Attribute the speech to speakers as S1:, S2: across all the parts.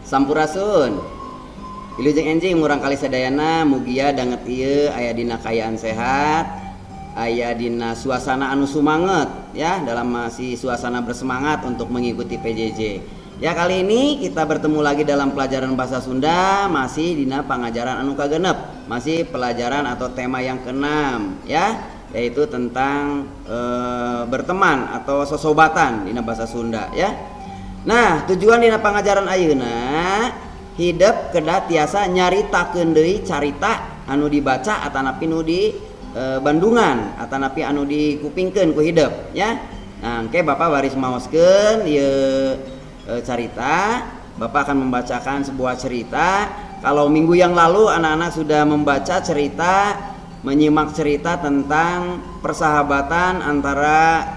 S1: Sampurasun. Wilujeng enjing murang kali sadayana mugia danget ieu aya dina kayaan sehat, aya dina suasana anu sumanget ya, dalam masih suasana bersemangat untuk mengikuti PJJ. Ya, kali ini kita bertemu lagi dalam pelajaran bahasa Sunda, masih dina pangajaran anu kagenep, masih pelajaran atau tema yang keenam ya, yaitu tentang berteman atau sosobatan dina bahasa Sunda ya. Nah, tujuan dina pangajaran ayeuna hidup kedah tiasa nyaritakeun deui carita anu dibaca atanapi nu di bandungan atanapi anu dikupingkeun ku hidup ya. Nah, engke Bapak baris maoskeun ieu carita. Bapak akan membacakan sebuah cerita. Kalau minggu yang lalu anak-anak sudah membaca cerita, menyimak cerita tentang persahabatan antara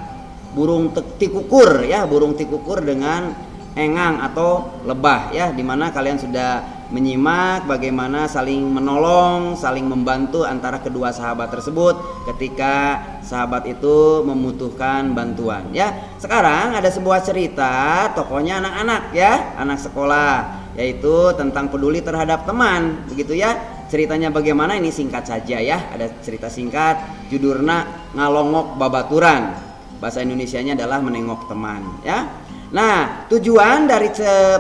S1: burung tikukur ya, burung tikukur dengan engang atau lebah ya, dimana kalian sudah menyimak bagaimana saling menolong, saling membantu antara kedua sahabat tersebut ketika sahabat itu membutuhkan bantuan ya. Sekarang ada sebuah cerita, tokohnya anak-anak ya, anak sekolah, yaitu tentang peduli terhadap teman begitu ya. Ceritanya bagaimana ini singkat saja ya, ada cerita singkat judulnya Ngalongok Babaturan. Bahasa Indonesianya adalah menengok teman ya. Nah, tujuan dari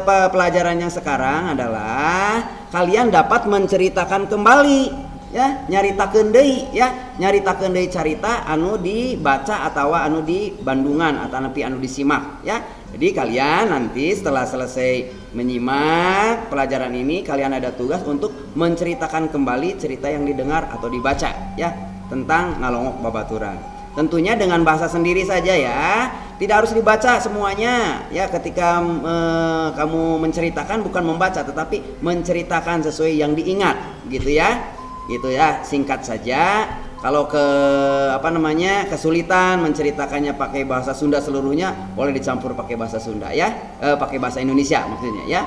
S1: pelajarannya sekarang adalah kalian dapat menceritakan kembali ya, nyaritakeun deui ya, nyaritakeun deui carita anu dibaca atau anu di bandungan atau anu disimak ya. Jadi kalian nanti setelah selesai menyimak pelajaran ini, kalian ada tugas untuk menceritakan kembali cerita yang didengar atau dibaca ya, tentang Ngalongok Babaturan. Tentunya dengan bahasa sendiri saja ya, tidak harus dibaca semuanya ya. Ketika kamu menceritakan bukan membaca, tetapi menceritakan sesuai yang diingat gitu ya. Gitu ya, singkat saja. Kalau kesulitan menceritakannya pakai bahasa Sunda seluruhnya, boleh dicampur pakai bahasa Sunda ya, pakai bahasa Indonesia maksudnya ya.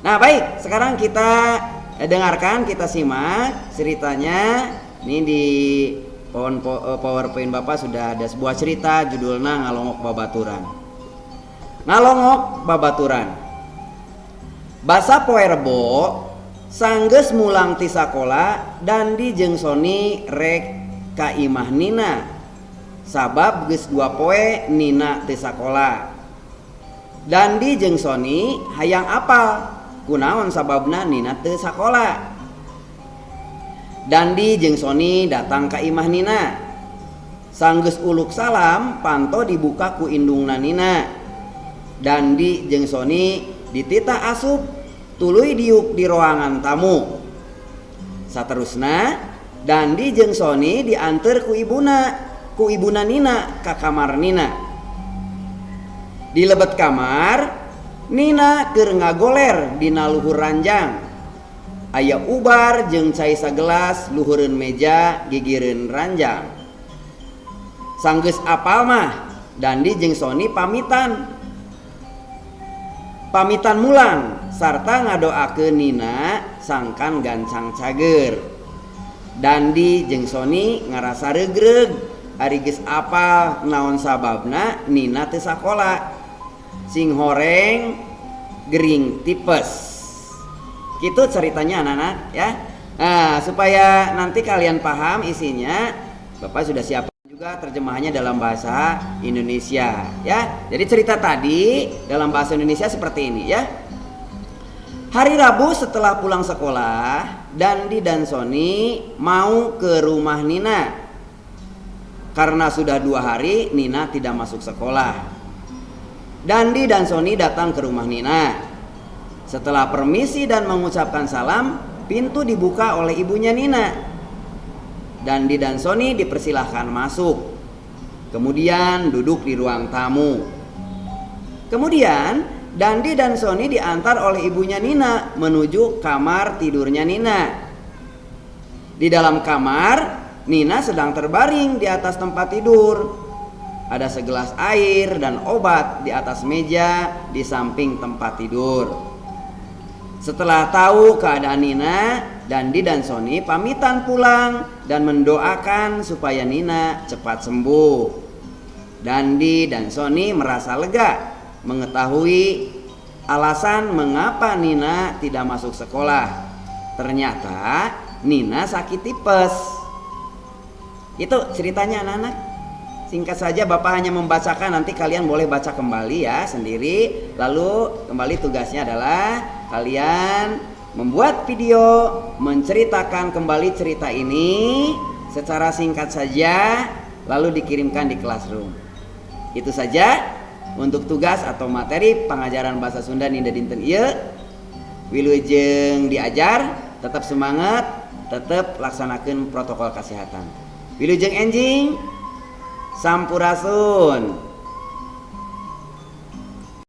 S1: Nah, baik, sekarang kita dengarkan, kita simak ceritanya. Ini di PowerPoint Bapak sudah ada sebuah cerita judulnya Ngalongok Babaturan. Ngalongok Babaturan. Basa poe Rebo sanggeus mulang ti sakola Dandi jeung Soni rek ka imah Nina. Sabab geus 2 poe Nina ti sakola. Dandi jeung Soni hayang apal kunaon sababna Nina teu sakola. Dandi jeung Soni datang ka imah Nina. Sanggeus uluk salam panto dibuka ku indungna Nina. Dandi jeung Soni dititah asup tuluy diuk di ruangan tamu. Saterusna Dandi jeung Soni dianter ku ibuna Nina ka kamar Nina. Di lebet kamar Nina keur ngagoler dina luhur ranjang. Aya ubar jeung cai sagelas luhureun meja gigireun ranjang. Sanggeus apal mah Dandi jeung Soni pamitan mulang sarta ngadoakeun Nina sangkan gancang cager. Dandi jeung Soni ngarasa regreg ari geus apal naon sababna Nina teu sakola. Sing horeng gering tipes. Gitu ceritanya anak-anak ya. Nah, supaya nanti kalian paham isinya, Bapak sudah siapkan juga terjemahannya dalam bahasa Indonesia ya. Jadi cerita tadi dalam bahasa Indonesia seperti ini ya. Hari Rabu setelah pulang sekolah, Dandi dan Soni mau ke rumah Nina. Karena sudah 2 hari Nina tidak masuk sekolah. Dandi dan Soni datang ke rumah Nina. Setelah permisi dan mengucapkan salam, pintu dibuka oleh ibunya Nina. Dandi dan Soni dipersilahkan masuk. Kemudian duduk di ruang tamu. Kemudian Dandi dan Soni diantar oleh ibunya Nina menuju kamar tidurnya Nina. Di dalam kamar, Nina sedang terbaring di atas tempat tidur. Ada segelas air dan obat di atas meja di samping tempat tidur. Setelah tahu keadaan Nina, Dandi dan Soni pamitan pulang dan mendoakan supaya Nina cepat sembuh. Dandi dan Soni merasa lega mengetahui alasan mengapa Nina tidak masuk sekolah. Ternyata Nina sakit tipes. Itu ceritanya anak-anak. Singkat saja Bapak hanya membacakan, nanti kalian boleh baca kembali ya sendiri. Lalu kembali tugasnya adalah kalian membuat video menceritakan kembali cerita ini secara singkat saja, lalu dikirimkan di Classroom. Itu saja untuk tugas atau materi pengajaran bahasa Sunda Ninda dinten ieu. Wilujeng diajar, tetap semangat, tetap laksanakan protokol kesehatan. Wilujeng enjing, sampurasun.